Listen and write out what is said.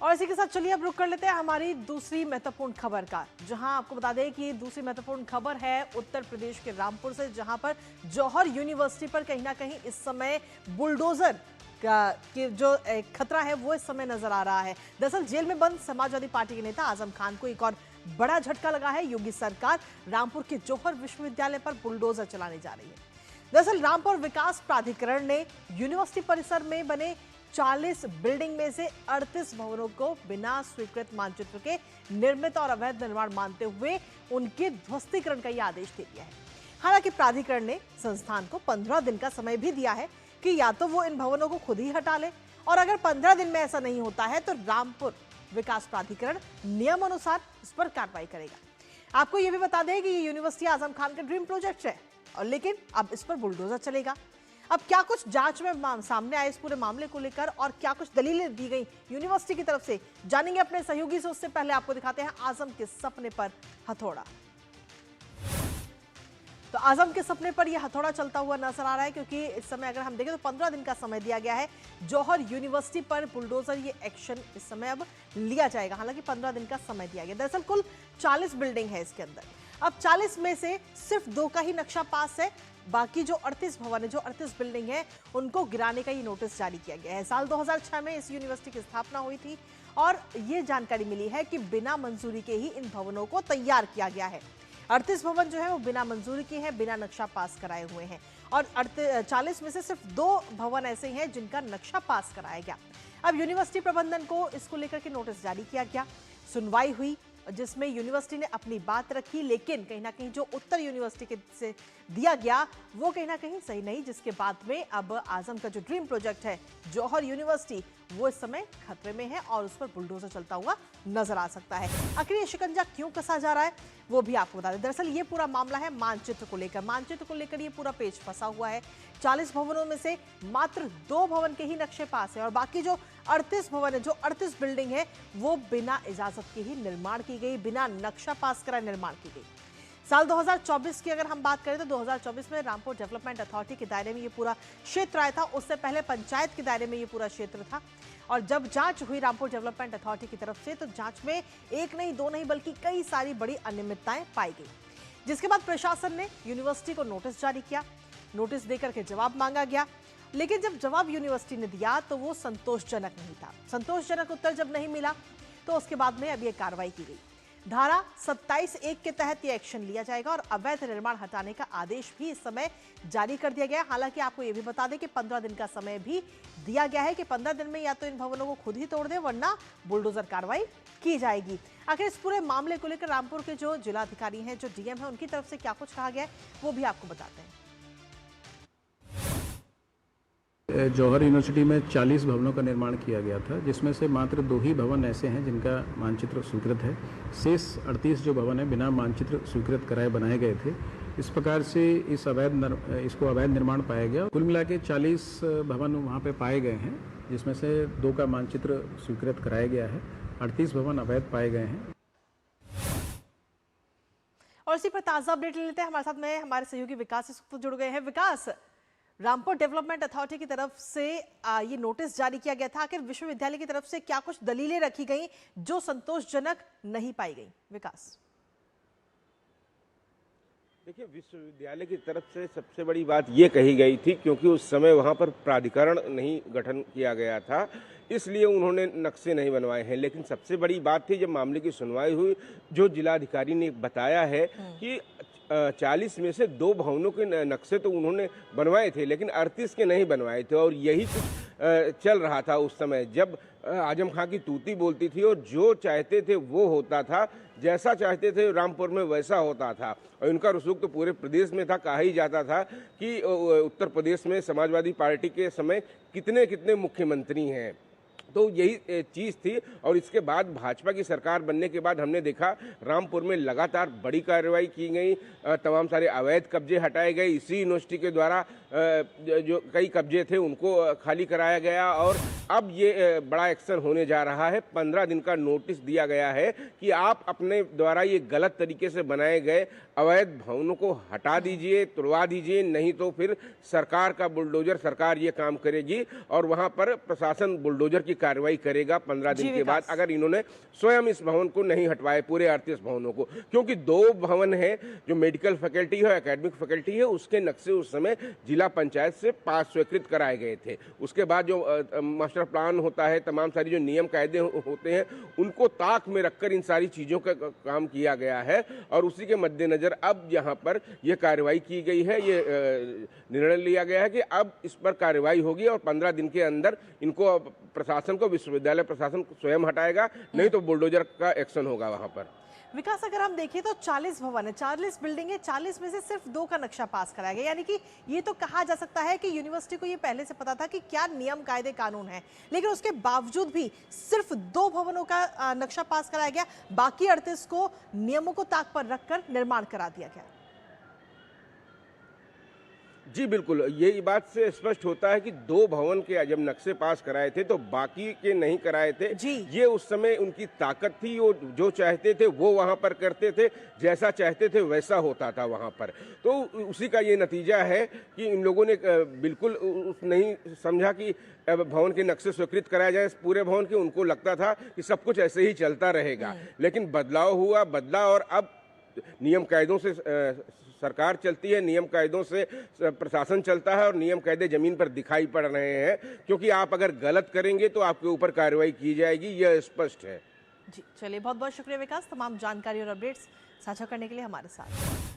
और इसी के साथ चलिए अब रुक कर लेते हैं हमारी दूसरी महत्वपूर्ण खबर का, जहां आपको बता दें कि दूसरी महत्वपूर्ण खबर है उत्तर प्रदेश के रामपुर से, जहां पर जौहर यूनिवर्सिटी पर कहीं ना कहीं इस समय बुलडोजर कि जो खतरा है वो इस समय नजर आ रहा है। दरअसल जेल में बंद समाजवादी पार्टी के नेता आजम खान को एक और बड़ा झटका लगा है। योगी सरकार रामपुर के जौहर विश्वविद्यालय पर बुलडोजर चलाने जा रही है। दरअसल रामपुर विकास प्राधिकरण ने यूनिवर्सिटी परिसर में बने 40 बिल्डिंग में से 38 भवनों को बिना स्वीकृत मानचित्र के निर्मित और अवैध निर्माण मानते हुए उनके ध्वस्तीकरण का यह आदेश दे दिया है। हालांकि प्राधिकरण ने संस्थान को 15 दिन का समय भी दिया है कि या तो वो इन भवनों को खुद ही हटा ले, और अगर 15 दिन में ऐसा नहीं होता है तो रामपुर विकास प्राधिकरण नियम अनुसार इस पर कार्रवाई करेगा। आपको यह भी बता दें कि ये यूनिवर्सिटी आजम खान का ड्रीम प्रोजेक्ट है, और लेकिन अब इस पर बुलडोजर चलेगा। अब क्या कुछ जांच में सामने आए इस पूरे मामले को लेकर और क्या कुछ दलीलें दी गई यूनिवर्सिटी की तरफ से, जानेंगे अपने सहयोगी से। उससे पहले आपको दिखाते हैं आजम के सपने पर हथौड़ा। तो आजम के सपने पर यह हथौड़ा चलता हुआ नजर आ रहा है, क्योंकि इस समय अगर हम देखें तो 15 दिन का समय दिया गया है। जौहर यूनिवर्सिटी पर बुलडोजर ये एक्शन इस समय अब लिया जाएगा। हालांकि 15 दिन का समय दिया गया। दरअसल कुल 40 बिल्डिंग है इसके अंदर। अब 40 में से सिर्फ 2 का ही नक्शा पास है। बाकी जो 38 भवन है, जो 38 बिल्डिंग है, उनको गिराने का ये नोटिस जारी किया गया है। साल 2006 में इस यूनिवर्सिटी की स्थापना हुई थी और ये जानकारी मिली है कि बिना मंजूरी के ही इन भवनों को तैयार किया गया है। 38 भवन जो है वो बिना मंजूरी के हैं, बिना नक्शा पास कराए हुए हैं, और 40 में से सिर्फ 2 भवन ऐसे हैं जिनका नक्शा पास कराया गया। अब यूनिवर्सिटी प्रबंधन को इसको लेकर के नोटिस जारी किया गया। सुनवाई हुई जिसमें यूनिवर्सिटी ने अपनी बात रखी, लेकिन कहीं ना कहीं जो उत्तर यूनिवर्सिटी के से दिया गया वो कहीं ना कहीं सही नहीं, जिसके बाद में अब आजम का जो ड्रीम प्रोजेक्ट है जौहर यूनिवर्सिटी, वो इस समय खतरे में है और उस पर बुलडोजर चलता हुआ नजर आ सकता है। आखिर ये शिकंजा क्यों कसा जा रहा है वो भी आपको बता दें। दरअसल ये पूरा मामला है मानचित्र को लेकर। मानचित्र को लेकर ये पूरा पेज फंसा हुआ है। 40 भवनों में से मात्र 2 भवन के ही नक्शे पास है, और बाकी जो 38 भवन है, जो 38 बिल्डिंग है, वो बिना इजाजत के ही निर्माण की गई, बिना नक्शा पास कराए निर्माण की गई। साल 2024 की अगर हम बात करें तो 2024 में रामपुर डेवलपमेंट अथॉरिटी के दायरे में ये पूरा क्षेत्र आया था। उससे पहले पंचायत के दायरे में ये पूरा क्षेत्र था, और जब जांच हुई रामपुर डेवलपमेंट अथॉरिटी की तरफ से, तो जांच में 1 नहीं 2 नहीं बल्कि कई सारी बड़ी अनियमितताएं पाई गई, जिसके बाद प्रशासन ने यूनिवर्सिटी को नोटिस जारी किया। नोटिस देकर के जवाब मांगा गया, लेकिन जब जवाब यूनिवर्सिटी ने दिया तो वो संतोषजनक नहीं था। संतोषजनक उत्तर जब नहीं मिला तो उसके बाद में अब ये कार्रवाई की गई। धारा 27(1) के तहत ये एक्शन लिया जाएगा और अवैध निर्माण हटाने का आदेश भी इस समय जारी कर दिया गया है। हालांकि आपको ये भी बता दें कि 15 दिन का समय भी दिया गया है कि 15 दिन में या तो इन भवनों को खुद ही तोड़ दें, वरना बुलडोजर कार्रवाई की जाएगी। आखिर इस पूरे मामले को लेकर रामपुर के जो जिलाधिकारी हैं, जो डीएम है, उनकी तरफ से क्या कुछ कहा गया है वो भी आपको बताते हैं। जौहर यूनिवर्सिटी में 40 भवनों का निर्माण किया गया था, जिसमें से मात्र 2 ही भवन ऐसे हैं जिनका मानचित्र स्वीकृत है। शेष 38 जो भवन है बिना मानचित्र स्वीकृत कराए बनाए गए थे। इस प्रकार से इसको अवैध निर्माण पाया गया। कुल मिला के 40 भवन वहाँ पे पाए गए हैं, जिसमें से 2 का मानचित्र स्वीकृत कराया गया है। 38 भवन अवैध पाए गए हैं। और इसी पर ताजा अपडेट ले लेते हैं। हमारे साथ में हमारे सहयोगी विकास जुड़ गए हैं। विकास, रामपुर डेवलपमेंट अथॉरिटी की तरफ से ये नोटिस जारी किया गया था, आखिर विश्वविद्यालय की तरफ से क्या कुछ दलीलें रखी गई जो संतोषजनक नहीं पाई गई? विकास, देखिए, विश्वविद्यालय की तरफ से सबसे बड़ी बात ये कही गई थी, क्योंकि उस समय वहाँ पर प्राधिकरण नहीं गठन किया गया था, इसलिए उन्होंने नक्शे नहीं बनवाए हैं। लेकिन सबसे बड़ी बात थी, जब मामले की सुनवाई हुई, जो जिलाधिकारी ने बताया है कि 40 में से 2 भवनों के नक्शे तो उन्होंने बनवाए थे, लेकिन 38 के नहीं बनवाए थे। और यही कुछ चल रहा था उस समय, जब आजम खां की तूती बोलती थी और जो चाहते थे वो होता था, जैसा चाहते थे रामपुर में वैसा होता था। और इनका रुसूख तो पूरे प्रदेश में था। कहा ही जाता था कि उत्तर प्रदेश में समाजवादी पार्टी के समय कितने कितने मुख्यमंत्री हैं। तो यही चीज़ थी। और इसके बाद भाजपा की सरकार बनने के बाद हमने देखा रामपुर में लगातार बड़ी कार्रवाई की गई, तमाम सारे अवैध कब्जे हटाए गए। इसी यूनिवर्सिटी के द्वारा जो कई कब्जे थे उनको खाली कराया गया, और अब ये बड़ा एक्शन होने जा रहा है। 15 दिन का नोटिस दिया गया है कि आप अपने द्वारा ये गलत तरीके से बनाए गए अवैध भवनों को हटा दीजिए, तुड़वा दीजिए, नहीं तो फिर सरकार का बुलडोजर, सरकार ये काम करेगी और वहाँ पर प्रशासन बुलडोजर की कार्रवाई करेगा 15 जी दिन के बाद, विकास। अगर इन्होंने स्वयं इस भवन को नहीं हटवाए, पूरे 38 भवनों को। क्योंकि 2 भवन है, जो मेडिकल फैकल्टी है, एकेडमिक फैकल्टी है, उसके नक्शे उस समय जिला पंचायत से पास स्वीकृत कराए गए थे। उसके बाद जो मास्टर प्लान होता है, तमाम सारी जो नियम कायदे होते हैं, उनको ताक में रखकर इन सारी चीज़ों का काम किया गया है और उसी के मद्देनज़र अब यहाँ पर ये कार्रवाई की गई है। ये निर्णय लिया गया है कि अब इस पर कार्रवाई होगी और 15 दिन के अंदर इनको प्रशासन को, विश्वविद्यालय प्रशासन स्वयं हटाएगा, नहीं तो बुलडोजर का एक्शन होगा वहाँ पर। विकास, अगर हम देखें तो 40 भवन है, 40 बिल्डिंग है, 40 में से सिर्फ 2 का नक्शा पास कराया गया। यानी कि ये तो कहा जा सकता है कि यूनिवर्सिटी को ये पहले से पता था कि क्या नियम कायदे कानून है, लेकिन उसके बावजूद भी सिर्फ 2 भवनों का नक्शा पास कराया गया, बाकी 38 को नियमों को ताक पर रखकर निर्माण करा दिया गया। जी बिल्कुल, यही बात से स्पष्ट होता है कि 2 भवन के जब नक्शे पास कराए थे तो बाकी के नहीं कराए थे। जी। ये उस समय उनकी ताकत थी, वो जो चाहते थे वो वहाँ पर करते थे, जैसा चाहते थे वैसा होता था वहाँ पर। तो उसी का ये नतीजा है कि इन लोगों ने बिल्कुल नहीं समझा कि भवन के नक्शे स्वीकृत कराया जाए पूरे भवन के। उनको लगता था कि सब कुछ ऐसे ही चलता रहेगा, लेकिन बदला और अब नियम कायदों से सरकार चलती है, नियम कायदों से प्रशासन चलता है और नियम कायदे जमीन पर दिखाई पड़ रहे हैं। क्योंकि आप अगर गलत करेंगे तो आपके ऊपर कार्रवाई की जाएगी, यह स्पष्ट है। जी चलिए, बहुत बहुत शुक्रिया विकास, तमाम जानकारी और अपडेट्स साझा करने के लिए हमारे साथ।